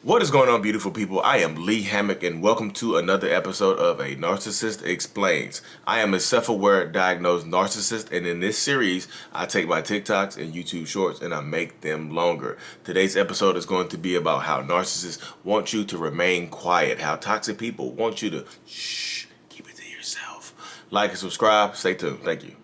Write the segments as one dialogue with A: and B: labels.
A: What is going on, beautiful people? I am Lee Hammock, and welcome to another episode of A Narcissist Explains. I am a self-aware diagnosed narcissist, and in this series, I take my TikToks and YouTube shorts and I make them longer. Today's episode is going to be about how narcissists want you to remain quiet, how toxic people want you to shh, keep it to yourself. Like and subscribe. Stay tuned. Thank you.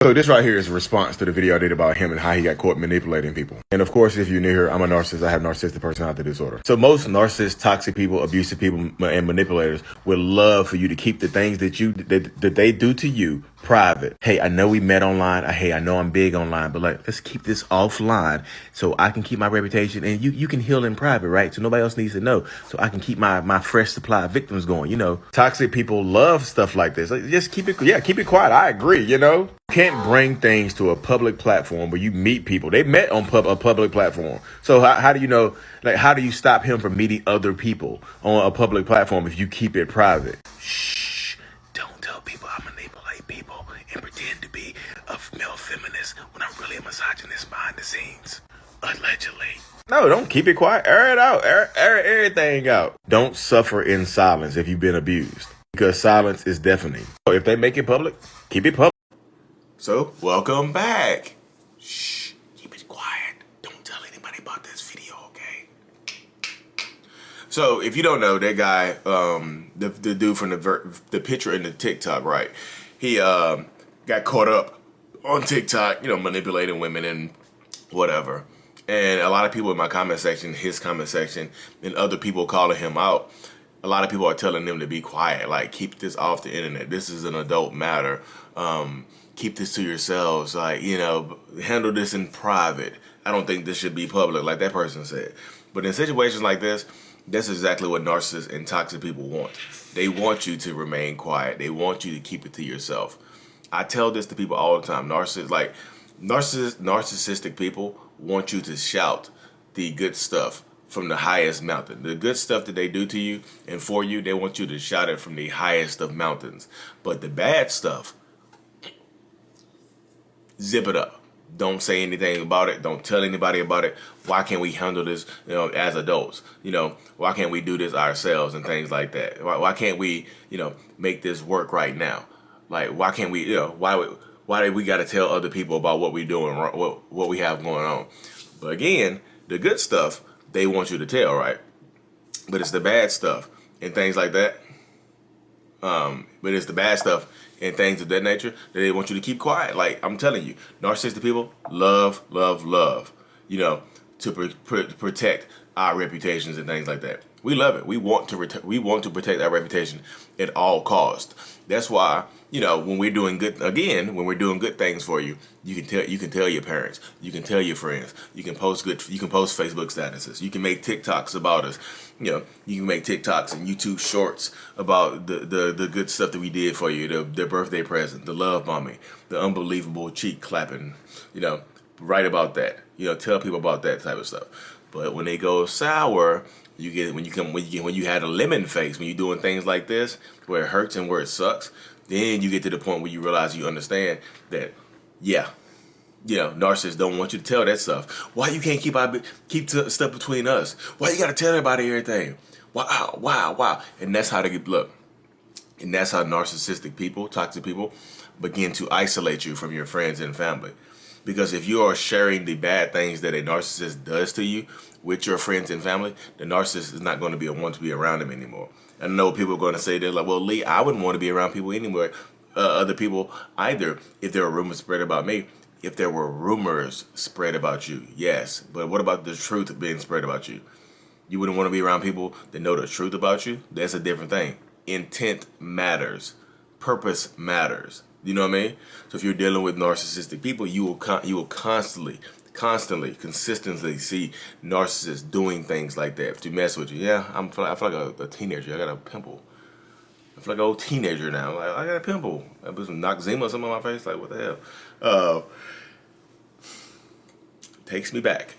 A: So this right here is a response to the video I did about him and how he got caught manipulating people. And of course, if you're new here, I'm a narcissist. I have narcissistic personality disorder. So most narcissists, toxic people, abusive people, and manipulators would love for you to keep the things that they do to you private. Hey, I know we met online. Hey, I know I'm big online, but let's keep this offline so I can keep my reputation and you can heal in private, right? So nobody else needs to know. So I can keep my fresh supply of victims going. You know, toxic people love stuff like this. Just keep it quiet. I agree, you know. Can't bring things to a public platform where you meet people. They met on a public platform. So how do you know, how do you stop him from meeting other people on a public platform if you keep it private? Shh, don't tell people I manipulate people and pretend to be a male feminist when I'm really a misogynist behind the scenes. Allegedly. No, don't keep it quiet. Air it out. Air everything out. Don't suffer in silence if you've been abused, because silence is deafening. So if they make it public, keep it public. So, welcome back. Shh, keep it quiet. Don't tell anybody about this video, okay? So, if you don't know, that guy, the dude from the picture in the TikTok, right? He got caught up on TikTok, you know, manipulating women and whatever. And a lot of people in my comment section, his comment section, and other people calling him out, a lot of people are telling them to be quiet, like, keep this off the internet. This is an adult matter. Keep this to yourselves, like, you know, handle this in private. I don't think this should be public, like that person said. But in situations like this, that's exactly what narcissists and toxic people want. They want you to remain quiet. They want you to keep it to yourself. I tell this to people all the time. Narcissistic people want you to shout the good stuff from the highest mountain. The good stuff that they do to you and for you, they want you to shout it from the highest of mountains. But the bad stuff, zip it up. Don't say anything about it. Don't tell anybody about it. Why can't we handle this, you know, as adults? You know, why can't we do this ourselves and things like that? Why can't we, you know, make this work right now? Like, why can't we, you know, why do we got to tell other people about what we're doing, what we have going on? But again, the good stuff, they want you to tell, right? But it's the bad stuff and things like that. But it's the bad stuff and things of that nature that they want you to keep quiet. Like, I'm telling you, narcissistic people love, you know, to protect our reputations and things like that. We love it. We want to protect our reputation at all costs. That's why, you know, when we're doing good things for you, you can tell your parents, you can tell your friends, you can post Facebook statuses, you can make TikToks about us. You know, you can make TikToks and YouTube shorts about the good stuff that we did for you, the birthday present, the love bombing, the unbelievable cheek clapping, you know, write about that. You know, tell people about that type of stuff. But when they go sour, you get when you had a lemon face, when you're doing things like this, where it hurts and where it sucks, then you get to the point where you realize you understand that, yeah, you know, narcissists don't want you to tell that stuff. Why you can't keep stuff between us? Why you got to tell everybody everything? Wow. And that's how they look. And that's how narcissistic people, toxic people, begin to isolate you from your friends and family. Because if you are sharing the bad things that a narcissist does to you with your friends and family, the narcissist is not going to want to be around them anymore. I know people are going to say, they're like, well, Lee, I wouldn't want to be around people anymore, other people either, if there were rumors spread about me. If there were rumors spread about you, yes. But what about the truth being spread about you? You wouldn't want to be around people that know the truth about you? That's a different thing. Intent matters. Purpose matters. You know what I mean? So if you're dealing with narcissistic people, you will consistently see narcissists doing things like that to mess with you. Yeah, I feel like a teenager. I got a pimple. I feel like an old teenager now. I got a pimple. I put some Noxzema or something on my face. Like, what the hell? Takes me back.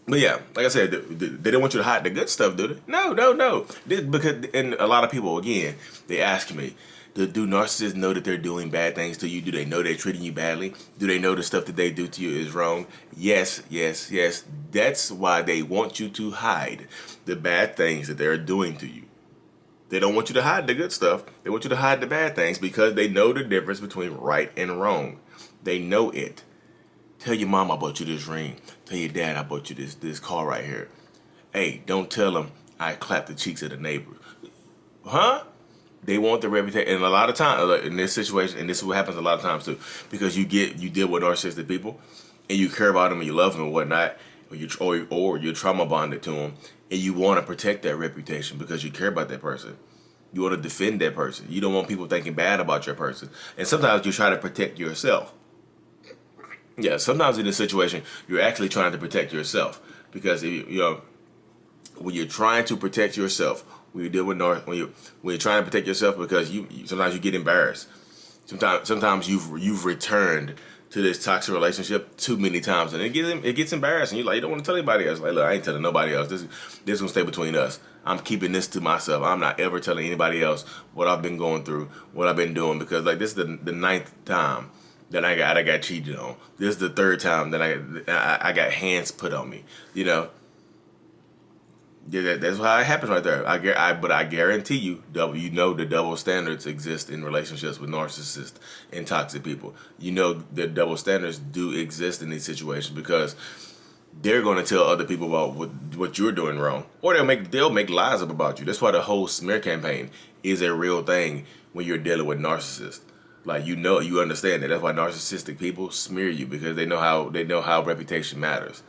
A: But yeah, like I said, they don't want you to hide the good stuff, do they? No. Because, and a lot of people, again, they ask me, Do narcissists know that they're doing bad things to you? Do they know they're treating you badly? Do they know the stuff that they do to you is wrong? Yes, yes, yes. That's why they want you to hide the bad things that they're doing to you. They don't want you to hide the good stuff. They want you to hide the bad things because they know the difference between right and wrong. They know it. Tell your mom I bought you this ring. Tell your dad I bought you this car right here. Hey, don't tell them I clapped the cheeks of the neighbor. Huh? They want the reputation, and a lot of times in this situation, and this is what happens a lot of times too, because you deal with narcissistic people, and you care about them and you love them and whatnot, or you're trauma bonded to them, and you want to protect that reputation because you care about that person. You want to defend that person. You don't want people thinking bad about your person, and sometimes you try to protect yourself. Yeah, sometimes in this situation, you're actually trying to protect yourself because when you're trying to protect yourself, when you deal with when you're trying to protect yourself, because sometimes you get embarrassed. Sometimes you've returned to this toxic relationship too many times, and it gets embarrassing. You don't want to tell anybody else. Like, look, I ain't telling nobody else. This gonna stay between us. I'm keeping this to myself. I'm not ever telling anybody else what I've been going through, what I've been doing, because like this is the 9th time that I got cheated on. This is the 3rd time that I got hands put on me. Yeah, that's how it happens right there. But I guarantee you, the double standards exist in relationships with narcissists and toxic people. You know the double standards do exist in these situations because they're going to tell other people about what you're doing wrong, or they'll make lies up about you. That's why the whole smear campaign is a real thing when you're dealing with narcissists. Like you understand that. That's why narcissistic people smear you, because they know how reputation matters.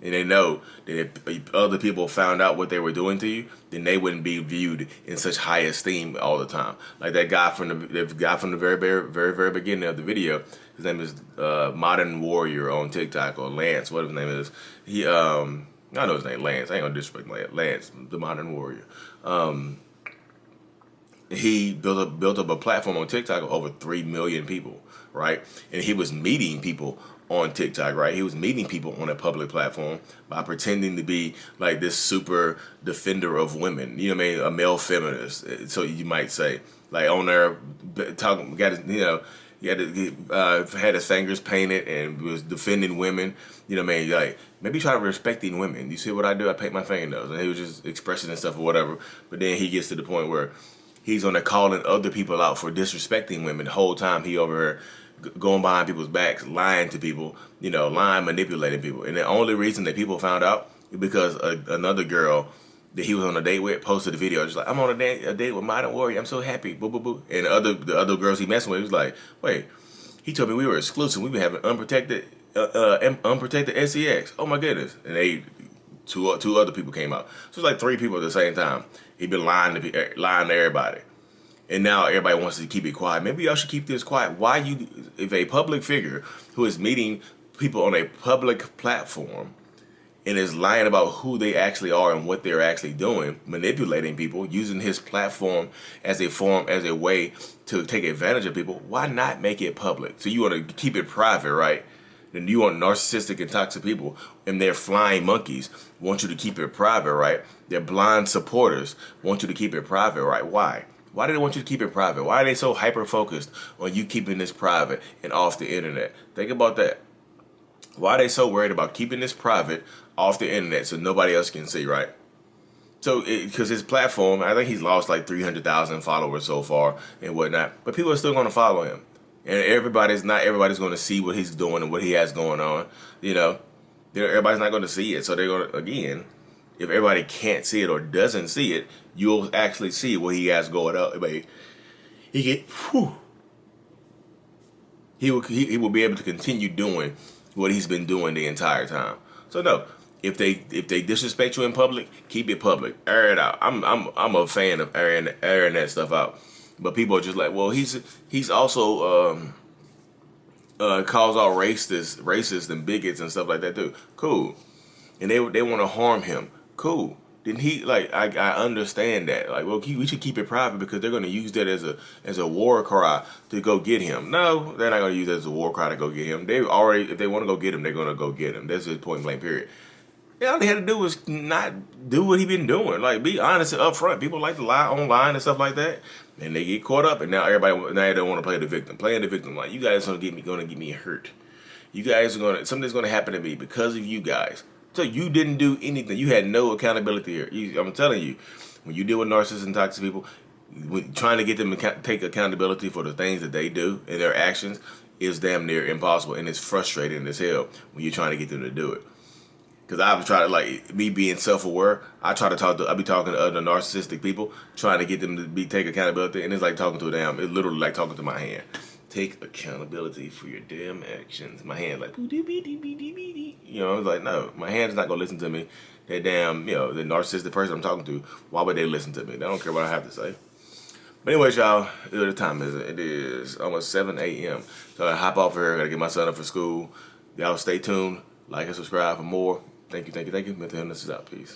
A: And they know that if other people found out what they were doing to you, then they wouldn't be viewed in such high esteem all the time. Like that guy from the very, very, very, very beginning of the video. His name is Modern Warrior on TikTok, or Lance, whatever his name is. I know his name, Lance. I ain't gonna disrespect Lance, the Modern Warrior. He built up a platform on TikTok of over 3 million people, right? And he was meeting people on TikTok, right? He was meeting people on a public platform by pretending to be like this super defender of women. You know what I mean? A male feminist, so you might say. Like on there, talking, he had his fingers painted and was defending women. You know what I mean? Like, maybe try respecting women. You see what I do? I paint my fingernails. And he was just expressing himself or whatever. But then he gets to the point where he's on there calling other people out for disrespecting women. The whole time he over here going behind people's backs, lying to people, lying, manipulating people. And the only reason that people found out is because another girl that he was on a date with posted a video. Just like, I'm on a date with Modern Warrior. I'm so happy. Boo, boo, boo. And the other girls he messing with, he was like, wait, he told me we were exclusive. We've been having unprotected sex. Oh my goodness. And two other people came out. So it's like 3 people at the same time. He been lying to everybody. And now everybody wants to keep it quiet. Maybe y'all should keep this quiet. If a public figure who is meeting people on a public platform and is lying about who they actually are and what they're actually doing, manipulating people, using his platform as a way to take advantage of people, why not make it public? So you want to keep it private, right? Then you want narcissistic and toxic people, and their flying monkeys want you to keep it private, right? Their blind supporters want you to keep it private, right? Why? Why do they want you to keep it private? Why are they so hyper-focused on you keeping this private and off the internet? Think about that. Why are they so worried about keeping this private off the internet so nobody else can see, right? So, because his platform, I think he's lost like 300,000 followers so far and whatnot, but people are still going to follow him. And not everybody's going to see what he's doing and what he has going on. Everybody's not going to see it. So they're going to, again, if everybody can't see it or doesn't see it, you'll actually see what he has going on. He will be able to continue doing what he's been doing the entire time. So no, if they disrespect you in public, keep it public, air it out. I'm a fan of airing that stuff out. But people are just like, well, he's also calls out racist and bigots and stuff like that too. Cool. And they want to harm him. Cool. Then I understand that. Like, well, we should keep it private because they're going to use that as a war cry to go get him. No, they're not going to use that as a war cry to go get him. If they want to go get him, they're going to go get him. That's his point blank period. Yeah, all he had to do was not do what he been doing. Like, be honest and upfront. People like to lie online and stuff like that, and they get caught up. And now they don't want to play the victim. Playing the victim, like, you guys gonna get me hurt. You guys are something's gonna happen to me because of you guys. So you didn't do anything. You had no accountability here. I'm telling you, when you deal with narcissists and toxic people, trying to get them to take accountability for the things that they do and their actions is damn near impossible, and it's frustrating as hell when you're trying to get them to do it. Because I've tried to, like, me being self-aware, I be talking to other narcissistic people, trying to get them to take accountability, and it's like talking to it's literally like talking to my hand. Take accountability for your damn actions. My hand like, you know, it's like, no, my hand is not going to listen to me. That damn, you know, the narcissistic person I'm talking to, why would they listen to me? They don't care what I have to say. But anyways, y'all, the time is it is almost 7 a.m. So I hop off here. I got to get my son up for school. Y'all stay tuned. Like and subscribe for more. Thank you. Mental illness is out. Peace.